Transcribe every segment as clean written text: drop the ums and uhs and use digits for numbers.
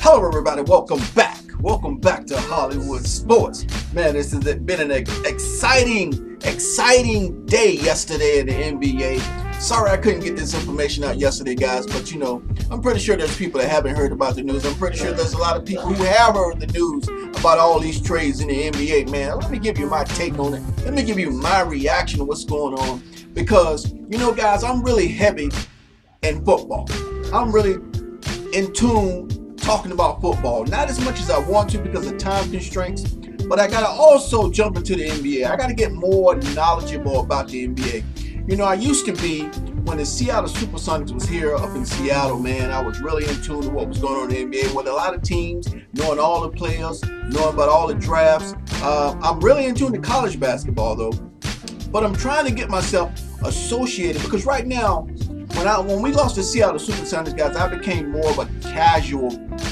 Hello everybody, welcome back. Welcome back to Hollywood Sports. Man, this has been an exciting day yesterday in the NBA. Sorry I couldn't get this information out yesterday, guys, but you know, I'm pretty sure there's people that haven't heard about the news. I'm pretty sure there's a lot of people who have heard the news about all these trades in the NBA, man. Let me give you my take on it. Let me give you my reaction to what's going on. Because, you know, guys, I'm really heavy in football. I'm really in tune talking about football, not as much as I want to because of time constraints, but I gotta also jump into the NBA. I gotta get more knowledgeable about the NBA. You know, I used to be, when the Seattle Supersonics was here up in Seattle, man, I was really in tune to what was going on in the NBA with a lot of teams, knowing all the players, knowing about all the drafts. I'm really in tune to college basketball though, but I'm trying to get myself associated because right now, when we lost the Seattle Supersonics, guys, I became more of a casual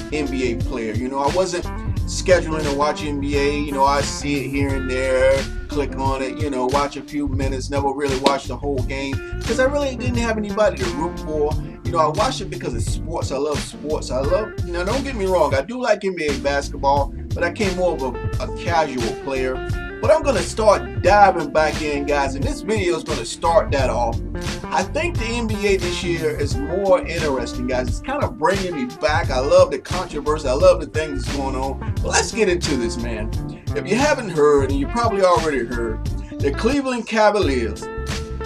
NBA player. You know, I wasn't scheduling to watch NBA. You know, I see it here and there, click on it, you know, watch a few minutes, never really watch the whole game because I really didn't have anybody to root for. You know, I watched it because it's sports. I love sports. You know, don't get me wrong, I do like NBA basketball, but I came more of a casual player. But I'm going to start diving back in, guys, and this video is going to start that off. I think the NBA this year is more interesting, guys. It's kind of bringing me back. I love the controversy. I love the things that's going on. But let's get into this, man. If you haven't heard, and you probably already heard, the Cleveland Cavaliers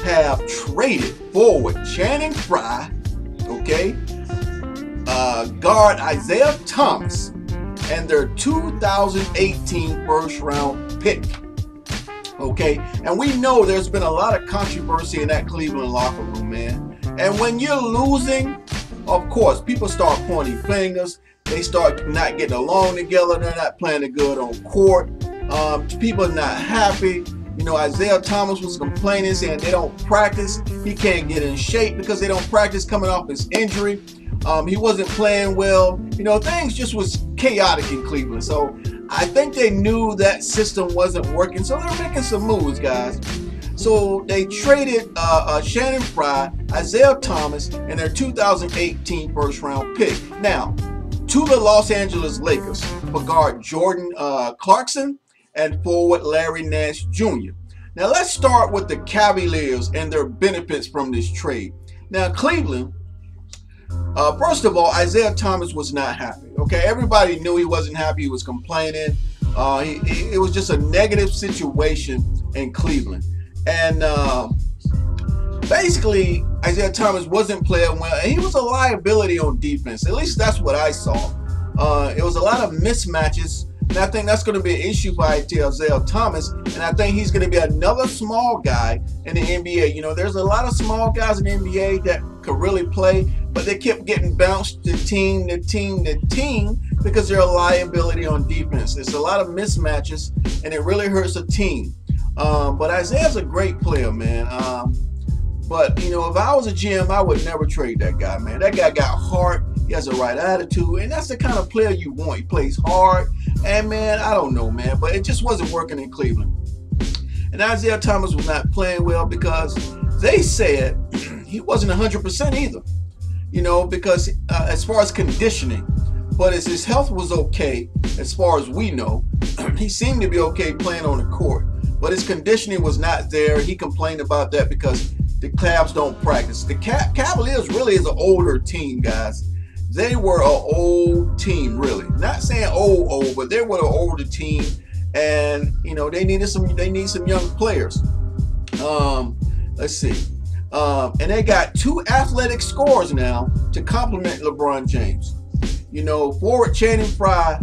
have traded forward Channing Frye, okay, guard Isaiah Thomas, and their 2018 first-round pick. Okay, and we know there's been a lot of controversy in that Cleveland locker room, man. And when you're losing, of course, people start pointing fingers. They start not getting along together. They're not playing good on court. People are not happy. You know, Isaiah Thomas was complaining, saying they don't practice. He can't get in shape because they don't practice coming off his injury. He wasn't playing well. You know, things just was chaotic in Cleveland. So I think they knew that system wasn't working. So they're making some moves, guys. So they traded Channing Frye, Isaiah Thomas, and their 2018 first-round pick. Now, to the Los Angeles Lakers for guard Jordan Clarkson and forward Larry Nance Jr. Now, let's start with the Cavaliers and their benefits from this trade. Now, Cleveland, first of all, Isaiah Thomas was not happy. Okay, everybody knew he wasn't happy. He was complaining. It was just a negative situation in Cleveland. And basically, Isaiah Thomas wasn't playing well. And he was a liability on defense. At least that's what I saw. It was a lot of mismatches. And I think that's going to be an issue for Isaiah Thomas. And I think he's going to be another small guy in the NBA. You know, there's a lot of small guys in the NBA that could really play, but they kept getting bounced to team because they're a liability on defense. There's a lot of mismatches, and it really hurts a team. But Isaiah's a great player, man. But, you know, if I was a GM, I would never trade that guy, man. That guy got heart. He has the right attitude, and that's the kind of player you want. He plays hard, and, man, I don't know, man, but it just wasn't working in Cleveland. And Isaiah Thomas was not playing well because they said he wasn't 100% either, you know, because as far as conditioning, but as his health was okay, as far as we know, he seemed to be okay playing on the court, but his conditioning was not there. He complained about that because the Cavs don't practice. The Cavaliers really is an older team, guys. They were an old team, really. Not saying old, but they were an older team, and you know they need some young players. Let's see, and they got two athletic scorers now to complement LeBron James. You know, forward Channing Frye.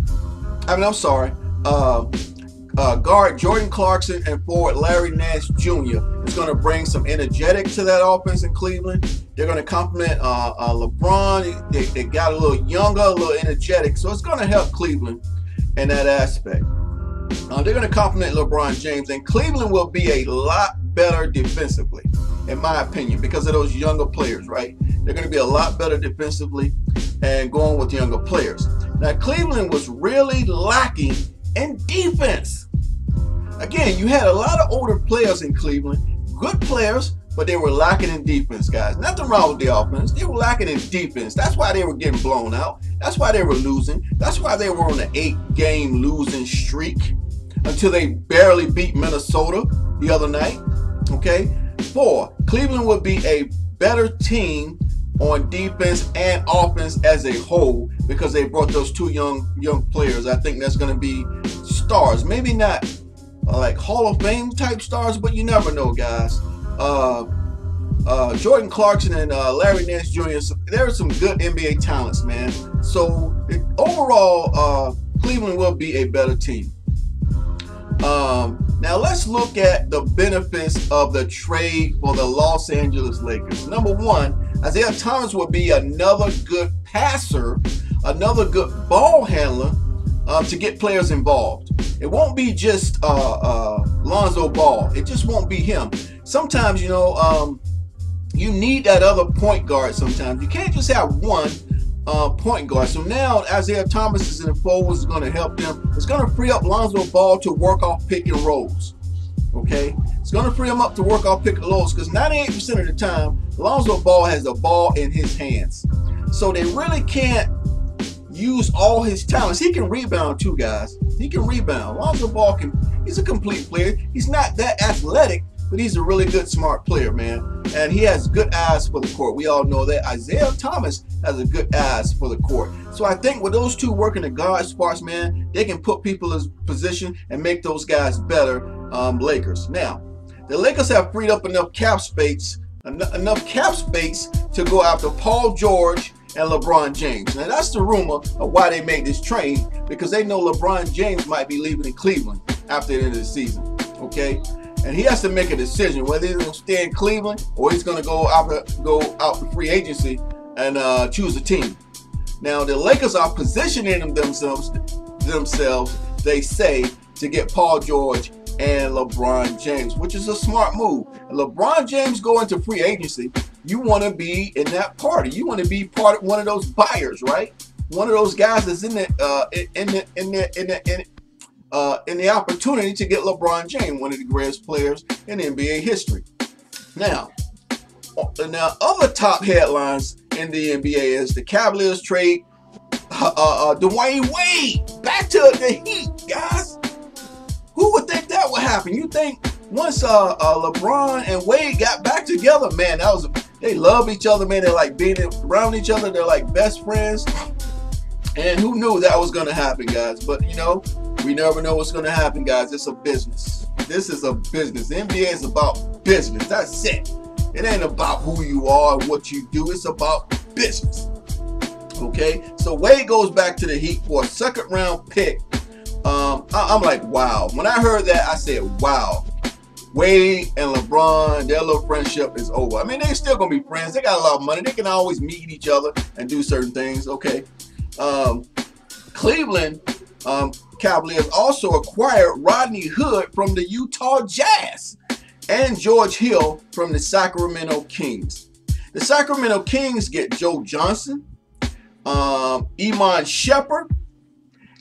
Guard Jordan Clarkson and forward Larry Nance Jr. is going to bring some energetic to that offense in Cleveland. They're going to complement LeBron. They got a little younger, a little energetic, so it's going to help Cleveland in that aspect. They're going to complement LeBron James, and Cleveland will be a lot better defensively, in my opinion, because of those younger players, right? They're going to be a lot better defensively and going with younger players. Now, Cleveland was really lacking in defense. Again, you had a lot of older players in Cleveland, good players, but they were lacking in defense, guys. Nothing wrong with the offense. They were lacking in defense. That's why they were getting blown out. That's why they were losing. That's why they were on an 8-game losing streak until they barely beat Minnesota the other night. Okay? 4, Cleveland would be a better team on defense and offense as a whole because they brought those 2 young players. I think that's going to be stars. Maybe not like Hall of Fame type stars, but you never know, guys. Jordan Clarkson and Larry Nance Jr. There are some good NBA talents, man. So overall, Cleveland will be a better team. Now let's look at the benefits of the trade for the Los Angeles Lakers. Number 1, Isaiah Thomas will be another good passer, another good ball handler to get players involved. It won't be just Lonzo Ball. It just won't be him. Sometimes, you know, you need that other point guard sometimes. You can't just have one point guard. So now Isaiah Thomas is in the fold, which is going to help them. It's going to free up Lonzo Ball to work off pick and rolls. Okay? It's going to free him up to work off pick and rolls because 98% of the time, Lonzo Ball has the ball in his hands. So they really can't use all his talents. He can rebound too, guys. He can rebound. Lonzo Ball he's a complete player. He's not that athletic, but he's a really good, smart player, man. And he has good eyes for the court. We all know that. Isaiah Thomas has a good eyes for the court. So I think with those 2 working the guard spots, man, they can put people in position and make those guys better. Lakers. Now, the Lakers have freed up enough cap space to go after Paul George and LeBron James. Now that's the rumor of why they made this trade, because they know LeBron James might be leaving in Cleveland after the end of the season. Okay? And he has to make a decision whether he's going to stay in Cleveland or he's going to go out to free agency and choose a team. Now the Lakers are positioning themselves, they say, to get Paul George and LeBron James, which is a smart move. And LeBron James going to free agency, you want to be in that party. You want to be part of one of those buyers, right? One of those guys that's in the opportunity to get LeBron James, one of the greatest players in NBA history. Now other top headlines in the NBA is the Cavaliers trade Dwayne Wade back to the Heat, guys. Who would think that would happen? You think once LeBron and Wade got back together, man, they love each other, man. They're like being around each other. They're like best friends. And who knew that was going to happen, guys? But, you know, we never know what's going to happen, guys. It's a business. This is a business. The NBA is about business. That's it. It ain't about who you are and what you do. It's about business. Okay? So Wade goes back to the Heat for a second-round pick. I'm like, wow. When I heard that, I said, wow. Wade and LeBron, their little friendship is over. I mean, they're still going to be friends. They got a lot of money. They can always meet each other and do certain things. Okay. Cleveland Cavaliers also acquired Rodney Hood from the Utah Jazz and George Hill from the Sacramento Kings. The Sacramento Kings get Joe Johnson, Iman Shumpert,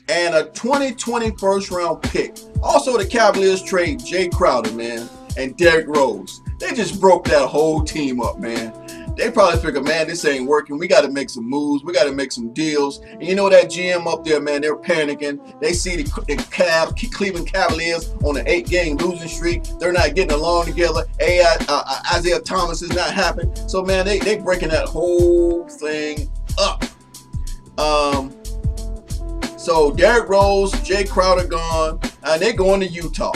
and a 2020 first-round pick. Also, the Cavaliers trade Jay Crowder, man, and Derrick Rose. They just broke that whole team up, man. They probably figured, man, this ain't working. We got to make some moves. We got to make some deals. And you know that GM up there, man, they're panicking. They see the Cleveland Cavaliers on an 8-game losing streak. They're not getting along together. Isaiah Thomas is not happening. So, man, they breaking that whole thing up. So Derrick Rose, Jay Crowder gone, and they're going to Utah.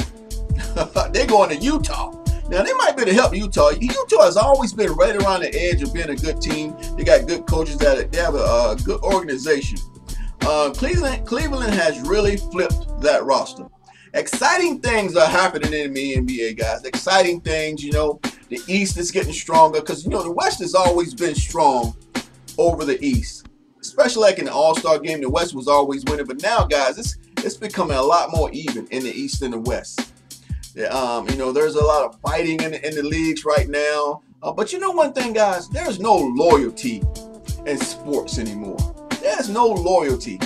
They're going to Utah. Now, they might be able to help Utah. Utah has always been right around the edge of being a good team. They got good coaches. They have a good organization. Cleveland has really flipped that roster. Exciting things are happening in the NBA, guys. Exciting things, you know. The East is getting stronger because, you know, the West has always been strong over the East. Especially like in the All-Star game, the West was always winning. But now, guys, it's becoming a lot more even in the East than the West. You know, there's a lot of fighting in the leagues right now. But you know one thing, guys? There's no loyalty in sports anymore. There's no loyalty.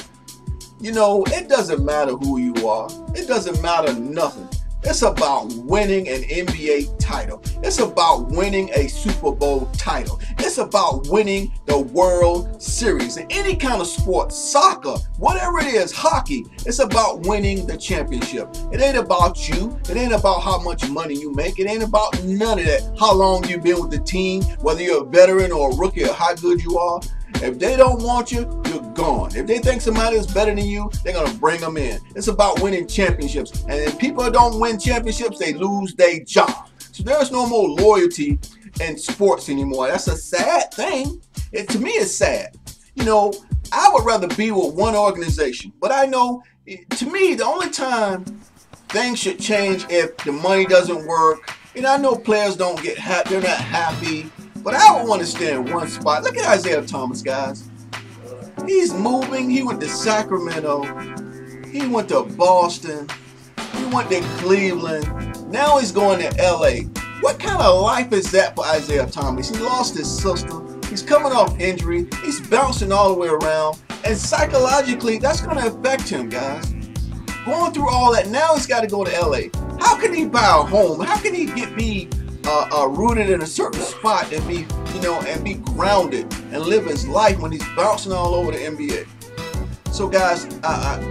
You know, it doesn't matter who you are. It doesn't matter nothing. It's about winning an NBA title. It's about winning a Super Bowl title. It's about winning the World Series. In any kind of sport, soccer, whatever it is, hockey, it's about winning the championship. It ain't about you. It ain't about how much money you make. It ain't about none of that. How long you've been with the team, whether you're a veteran or a rookie or how good you are. If they don't want you, you're gone. If they think somebody is better than you, they're going to bring them in. It's about winning championships. And if people don't win championships, they lose their job. So there's no more loyalty in sports anymore. That's a sad thing. To me, it's sad. You know, I would rather be with one organization. But I know, to me, the only time things should change if the money doesn't work. And I know players don't get happy. They're not happy. But I would want to stay in one spot. Look at Isaiah Thomas, guys. He's moving. He went to Sacramento. He went to Boston. He went to Cleveland. Now he's going to LA. What kind of life is that for Isaiah Thomas? He lost his sister. He's coming off injury. He's bouncing all the way around. And psychologically, that's going to affect him, guys. Going through all that, now he's got to go to LA. How can he buy a home? How can he be rooted in a certain spot and be, and be grounded and live his life when he's bouncing all over the NBA? So guys,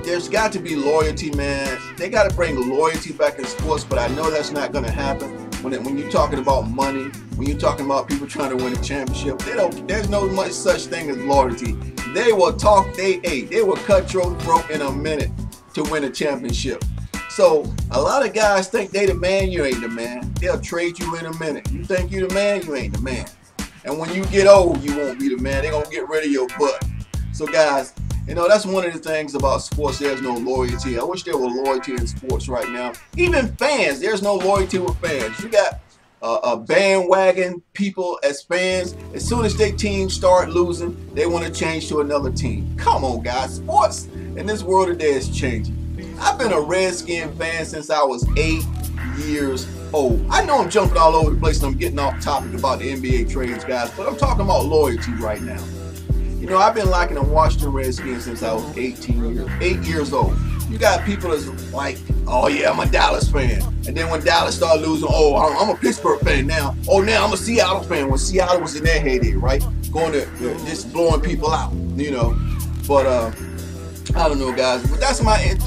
there's got to be loyalty, man. They got to bring loyalty back in sports, but I know that's not going to happen. When you're talking about money, when you're talking about people trying to win a championship, there's no much such thing as loyalty. They will talk, they will cut your throat in a minute to win a championship. So a lot of guys think they the man, you ain't the man. They'll trade you in a minute. You think you the man, you ain't the man. And when you get old, you won't be the man. They're going to get rid of your butt. So guys, that's one of the things about sports. There's no loyalty. I wish there were loyalty in sports right now. Even fans, there's no loyalty with fans. You got a bandwagon people as fans. As soon as their team start losing, they want to change to another team. Come on, guys. Sports in this world today is changing. I've been a Redskin fan since I was 8 years old. I know I'm jumping all over the place and I'm getting off topic about the NBA trades, guys, but I'm talking about loyalty right now. I've been liking the Washington Redskins since I was 8 years old. You got people that's like, oh yeah, I'm a Dallas fan. And then when Dallas started losing, oh, I'm a Pittsburgh fan now. Oh, now I'm a Seattle fan. When Seattle was in their heyday, right? Going to just blowing people out, But I don't know, guys. But that's my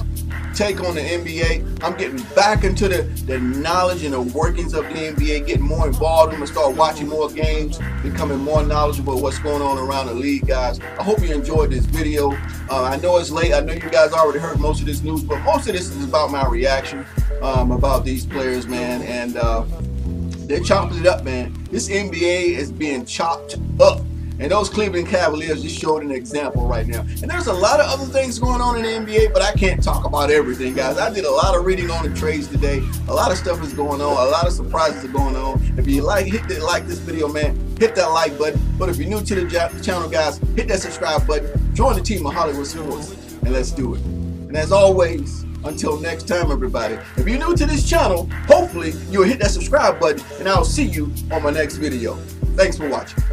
take on the NBA. I'm getting back into the knowledge and the workings of the NBA, getting more involved. I'm going to start watching more games, becoming more knowledgeable of what's going on around the league, guys. I hope you enjoyed this video. I know it's late. I know you guys already heard most of this news, but most of this is about my reaction about these players, man. And they're chopping it up, man. This NBA is being chopped up. And those Cleveland Cavaliers just showed an example right now. And there's a lot of other things going on in the NBA, but I can't talk about everything, guys. I did a lot of reading on the trades today. A lot of stuff is going on. A lot of surprises are going on. If you like this video, man, hit that like button. But if you're new to the channel, guys, hit that subscribe button. Join the team of Hollywood Sports, and let's do it. And as always, until next time, everybody, if you're new to this channel, hopefully you'll hit that subscribe button, and I'll see you on my next video. Thanks for watching.